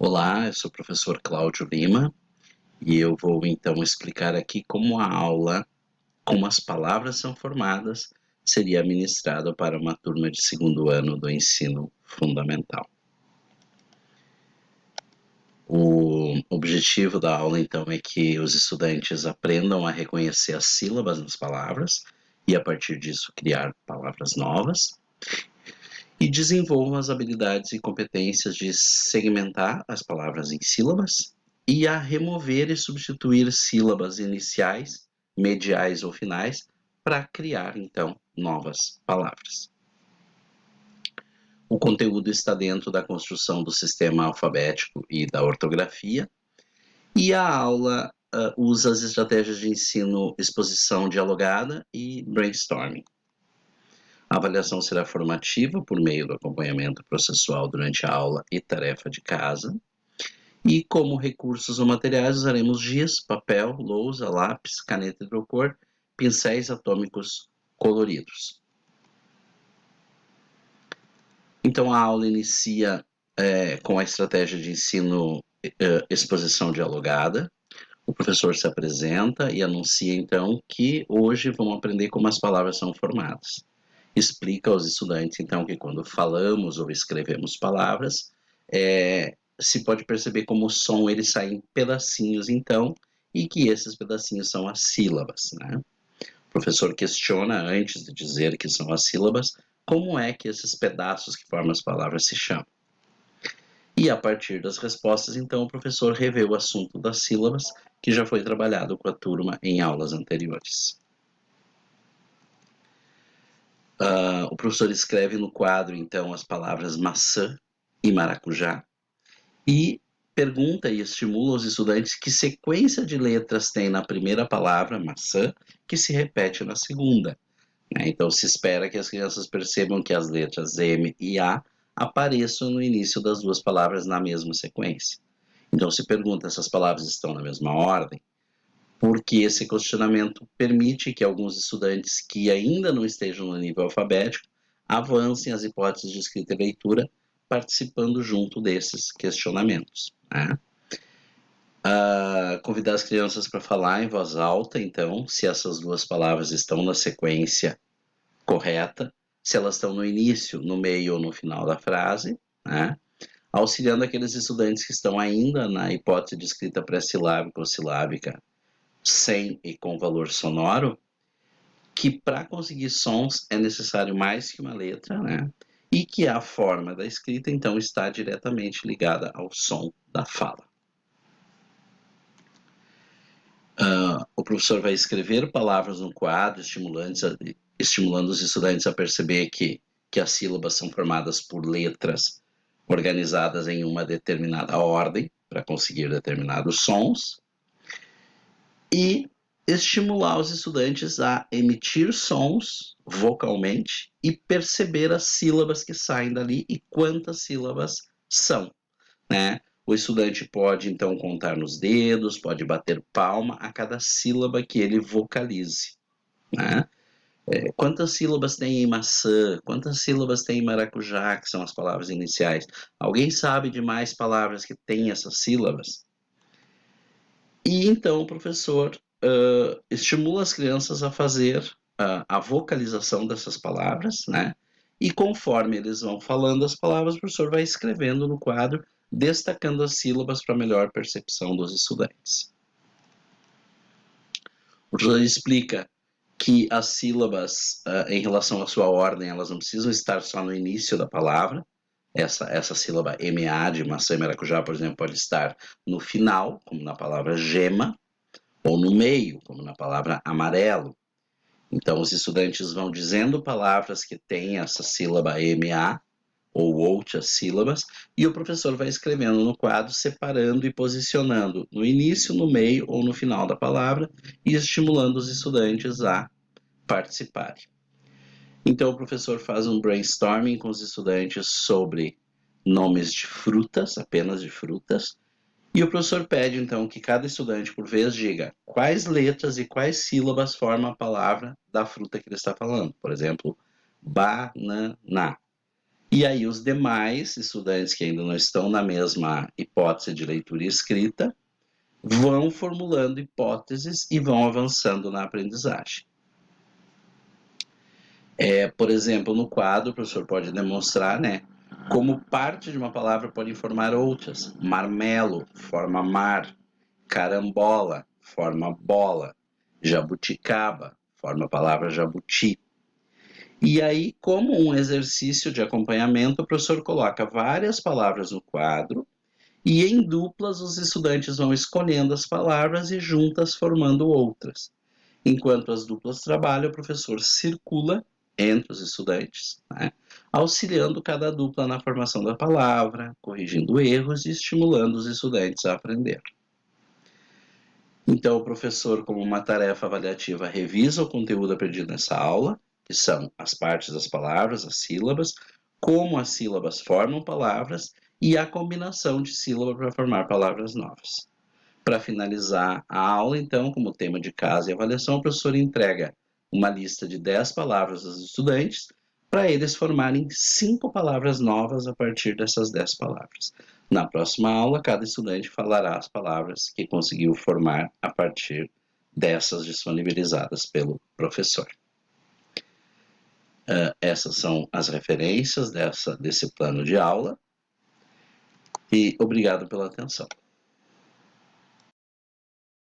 Olá, eu sou o professor Cláudio Lima e eu vou então explicar aqui como a aula, como as palavras são formadas, seria ministrado para uma turma de segundo ano do ensino fundamental. O objetivo da aula então é que os estudantes aprendam a reconhecer as sílabas nas palavras e a partir disso criar palavras novas e desenvolvam as habilidades e competências de segmentar as palavras em sílabas e a remover e substituir sílabas iniciais, mediais ou finais para criar, então, novas palavras. O conteúdo está dentro da construção do sistema alfabético e da ortografia, e a aula usa as estratégias de ensino exposição dialogada e brainstorming. A avaliação será formativa por meio do acompanhamento processual durante a aula e tarefa de casa. E como recursos ou materiais usaremos giz, papel, lousa, lápis, caneta hidrocor, pincéis atômicos coloridos. Então a aula inicia com a estratégia de ensino exposição dialogada. O professor se apresenta e anuncia então que hoje vamos aprender como as palavras são formadas. Explica aos estudantes então que quando falamos ou escrevemos palavras, se pode perceber como o som ele sai em pedacinhos então, e que esses pedacinhos são as sílabas, né? O professor questiona antes de dizer que são as sílabas, como é que esses pedaços que formam as palavras se chamam. E a partir das respostas, então, o professor revê o assunto das sílabas, que já foi trabalhado com a turma em aulas anteriores. O professor escreve no quadro, então, as palavras maçã e maracujá, e pergunta e estimula os estudantes que sequência de letras tem na primeira palavra, maçã, que se repete na segunda. Então, se espera que as crianças percebam que as letras M e A apareçam no início das duas palavras na mesma sequência. Então, se pergunta se as palavras estão na mesma ordem, porque esse questionamento permite que alguns estudantes que ainda não estejam no nível alfabético avancem as hipóteses de escrita e leitura participando junto desses questionamentos, né? Convidar as crianças para falar em voz alta, então, se essas duas palavras estão na sequência correta, se elas estão no início, no meio ou no final da frase, né? Auxiliando aqueles estudantes que estão ainda na hipótese de escrita pré-silábica ou silábica sem e com valor sonoro, que para conseguir sons é necessário mais que uma letra, né? E que a forma da escrita, então, está diretamente ligada ao som da fala. O professor vai escrever palavras no quadro, estimulando os estudantes a perceber que as sílabas são formadas por letras organizadas em uma determinada ordem para conseguir determinados sons, e estimular os estudantes a emitir sons vocalmente e perceber as sílabas que saem dali e quantas sílabas são, né? O estudante pode então contar nos dedos, pode bater palma a cada sílaba que ele vocalize, né? Quantas sílabas tem em maçã? Quantas sílabas tem em maracujá, que são as palavras iniciais? Alguém sabe de mais palavras que têm essas sílabas? E então o professor estimula as crianças a fazer a vocalização dessas palavras, né? E conforme eles vão falando as palavras, o professor vai escrevendo no quadro, destacando as sílabas para melhor percepção dos estudantes. O professor explica que as sílabas, em relação à sua ordem, elas não precisam estar só no início da palavra. Essa sílaba MA de maçã e maracujá, por exemplo, pode estar no final, como na palavra gema, ou no meio, como na palavra amarelo. Então, os estudantes vão dizendo palavras que têm essa sílaba MA ou outras sílabas, e o professor vai escrevendo no quadro, separando e posicionando no início, no meio ou no final da palavra, e estimulando os estudantes a participarem. Então, o professor faz um brainstorming com os estudantes sobre nomes de frutas, apenas de frutas, e o professor pede, então, que cada estudante, por vez, diga quais letras e quais sílabas formam a palavra da fruta que ele está falando. Por exemplo, banana. E aí os demais estudantes que ainda não estão na mesma hipótese de leitura e escrita vão formulando hipóteses e vão avançando na aprendizagem. Por exemplo, no quadro, o professor pode demonstrar, né, como parte de uma palavra pode formar outras. Marmelo forma mar, carambola forma bola, jabuticaba forma a palavra jabuti. E aí, como um exercício de acompanhamento, o professor coloca várias palavras no quadro e em duplas os estudantes vão escolhendo as palavras e juntas formando outras. Enquanto as duplas trabalham, o professor circula entre os estudantes, né, auxiliando cada dupla na formação da palavra, corrigindo erros e estimulando os estudantes a aprender. Então, o professor, como uma tarefa avaliativa, revisa o conteúdo aprendido nessa aula, que são as partes das palavras, as sílabas, como as sílabas formam palavras e a combinação de sílabas para formar palavras novas. Para finalizar a aula, então, como tema de casa e avaliação, o professor entrega uma lista de 10 palavras aos estudantes para eles formarem 5 palavras novas a partir dessas 10 palavras. Na próxima aula, cada estudante falará as palavras que conseguiu formar a partir dessas disponibilizadas pelo professor. Essas são as referências desse plano de aula e obrigado pela atenção.